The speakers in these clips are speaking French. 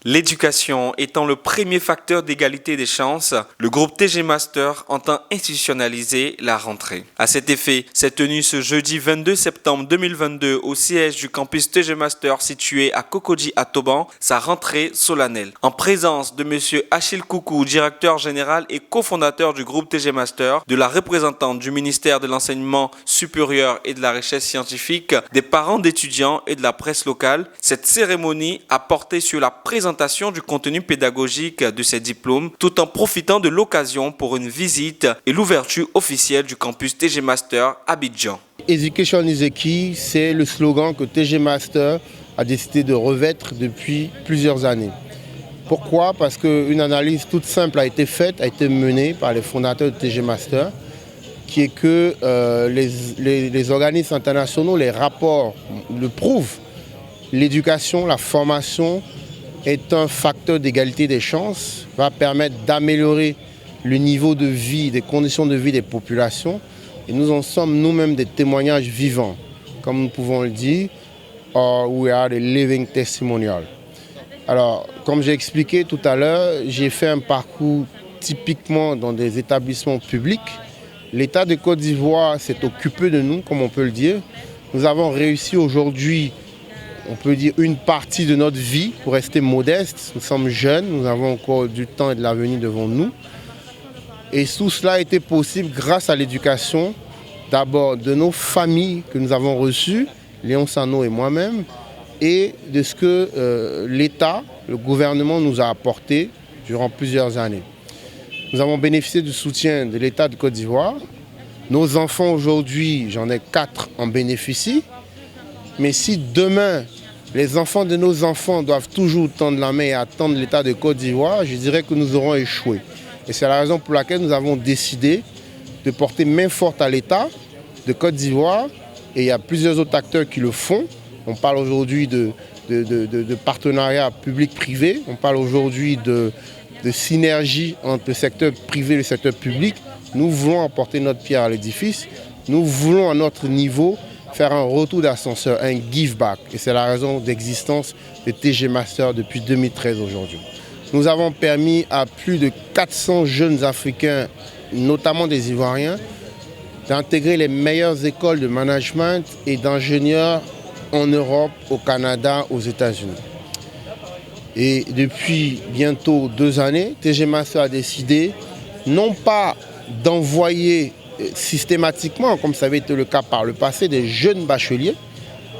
L'éducation étant le premier facteur d'égalité des chances, le groupe TG Master entend institutionnaliser la rentrée. À cet effet, s'est tenu ce jeudi 22 septembre 2022 au siège du campus TG Master situé à Cocody à Toban, sa rentrée solennelle. En présence de M. Achille Coucou, directeur général et cofondateur du groupe TG Master, de la représentante du ministère de l'Enseignement supérieur et de la Recherche scientifique, des parents d'étudiants et de la presse locale, cette cérémonie a porté sur la présentation du contenu pédagogique de ces diplômes, tout en profitant de l'occasion pour une visite et l'ouverture officielle du campus TG Master Abidjan. Education is the key, c'est le slogan que TG Master a décidé de revêtre depuis plusieurs années. Pourquoi? Parce qu'une analyse toute simple a été faite, a été menée par les fondateurs de TG Master, qui est que les organismes internationaux, les rapports le prouvent. L'éducation, la formation est un facteur d'égalité des chances, va permettre d'améliorer le niveau de vie, des conditions de vie des populations. Et nous en sommes nous-mêmes des témoignages vivants. Comme nous pouvons le dire, we are the living testimonial. Alors, comme j'ai expliqué tout à l'heure, j'ai fait un parcours typiquement dans des établissements publics. L'État de Côte d'Ivoire s'est occupé de nous, comme on peut le dire. Nous avons réussi aujourd'hui, on peut dire, une partie de notre vie pour rester modeste. Nous sommes jeunes, nous avons encore du temps et de l'avenir devant nous. Et tout cela a été possible grâce à l'éducation, d'abord de nos familles que nous avons reçues, Léon Sano et moi-même, et de ce que l'État, le gouvernement nous a apporté durant plusieurs années. Nous avons bénéficié du soutien de l'État de Côte d'Ivoire. Nos enfants aujourd'hui, j'en ai 4, en bénéficient. Mais si demain, les enfants de nos enfants doivent toujours tendre la main et attendre l'État de Côte d'Ivoire, je dirais que nous aurons échoué. Et c'est la raison pour laquelle nous avons décidé de porter main forte à l'État de Côte d'Ivoire. Et il y a plusieurs autres acteurs qui le font. On parle aujourd'hui de partenariat public-privé. On parle aujourd'hui de synergie entre le secteur privé et le secteur public. Nous voulons apporter notre pierre à l'édifice. Nous voulons à notre niveau faire un retour d'ascenseur, un give back. Et c'est la raison d'existence de TG Master depuis 2013 aujourd'hui. Nous avons permis à plus de 400 jeunes Africains, notamment des Ivoiriens, d'intégrer les meilleures écoles de management et d'ingénieurs en Europe, au Canada, aux États-Unis. Et depuis bientôt 2 années, TG Master a décidé non pas d'envoyer systématiquement, comme ça avait été le cas par le passé, des jeunes bacheliers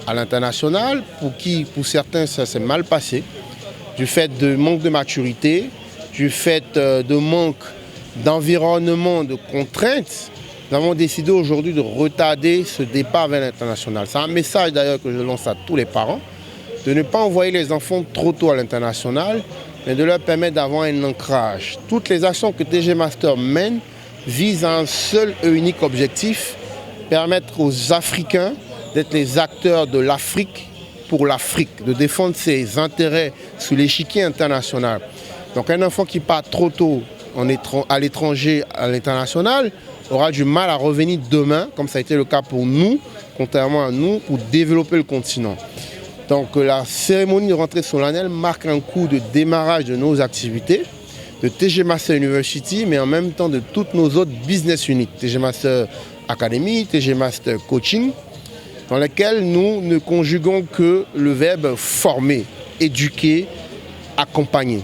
à l'international, pour certains ça s'est mal passé, du fait de manque de maturité, du fait de manque d'environnement, de contraintes. Nous avons décidé aujourd'hui de retarder ce départ vers l'international. C'est un message d'ailleurs que je lance à tous les parents, de ne pas envoyer les enfants trop tôt à l'international, mais de leur permettre d'avoir un ancrage. Toutes les actions que TG Master mène visent à un seul et unique objectif, permettre aux Africains d'être les acteurs de l'Afrique pour l'Afrique, de défendre ses intérêts sur l'échiquier international. Donc un enfant qui part trop tôt à l'étranger, à l'international, aura du mal à revenir demain, comme ça a été le cas pour nous, contrairement à nous, pour développer le continent. Donc la cérémonie de rentrée solennelle marque un coup de démarrage de nos activités, de TG Master University, mais en même temps de toutes nos autres business units, TG Master Academy, TG Master Coaching, dans lesquels nous ne conjuguons que le verbe former, éduquer, accompagner.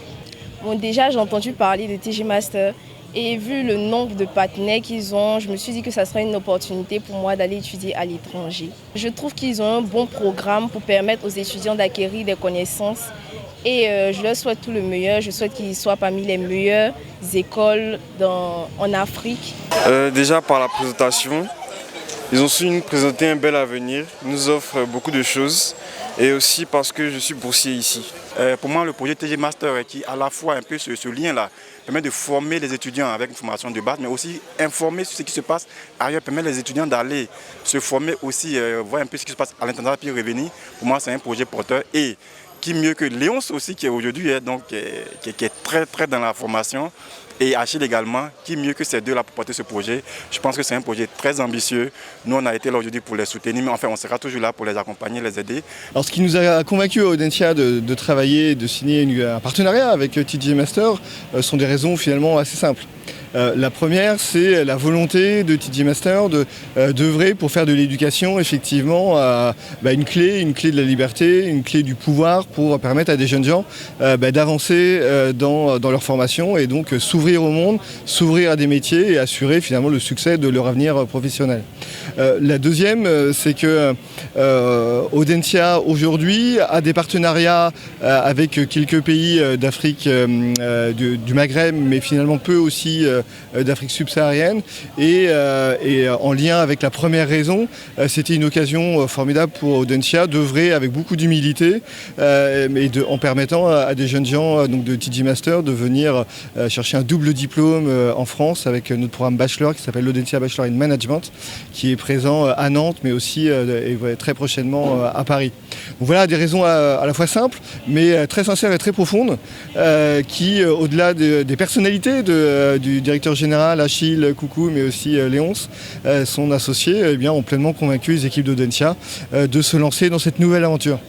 Bon, déjà, j'ai entendu parler de TG Master et vu le nombre de partenaires qu'ils ont, je me suis dit que ça serait une opportunité pour moi d'aller étudier à l'étranger. Je trouve qu'ils ont un bon programme pour permettre aux étudiants d'acquérir des connaissances et je leur souhaite tout le meilleur. Je souhaite qu'ils soient parmi les meilleures écoles en Afrique. Déjà par la présentation, ils ont su nous présenter un bel avenir, ils nous offrent beaucoup de choses et aussi parce que je suis boursier ici. Pour moi, le projet TG Master qui à la fois un peu ce lien-là permet de former les étudiants avec une formation de base, mais aussi informer sur ce qui se passe ailleurs, permet les étudiants d'aller se former aussi, voir un peu ce qui se passe à l'international puis revenir. Pour moi, c'est un projet porteur et qui mieux que Léonce aussi, qui est aujourd'hui qui est très dans la formation, et Achille également, qui mieux que ces deux-là pour porter ce projet. Je pense que c'est un projet très ambitieux. Nous, on a été là aujourd'hui pour les soutenir, mais enfin, on sera toujours là pour les accompagner, les aider. Alors, ce qui nous a convaincus à Audencia de travailler, de signer un partenariat avec TJ Master sont des raisons finalement assez simples. La première, c'est la volonté de TJ Master d'œuvrer pour faire de l'éducation effectivement une clé de la liberté, une clé du pouvoir pour permettre à des jeunes gens d'avancer dans leur formation et donc s'ouvrir au monde, s'ouvrir à des métiers et assurer finalement le succès de leur avenir professionnel. La deuxième, c'est que Audencia aujourd'hui a des partenariats avec quelques pays d'Afrique, du Maghreb, mais finalement peu aussi d'Afrique subsaharienne et en lien avec la première raison, c'était une occasion formidable pour Audencia d'œuvrer avec beaucoup d'humilité en permettant à des jeunes gens donc de TJ Master de venir chercher un double diplôme en France avec notre programme Bachelor qui s'appelle l'Audencia Bachelor in Management qui est présent à Nantes mais aussi et très prochainement à Paris. Donc voilà des raisons à la fois simples mais très sincères et très profondes qui au-delà des personnalités du directeur général Achille Coucou mais aussi Léonce, son associé, ont pleinement convaincu les équipes d'Audencia de se lancer dans cette nouvelle aventure.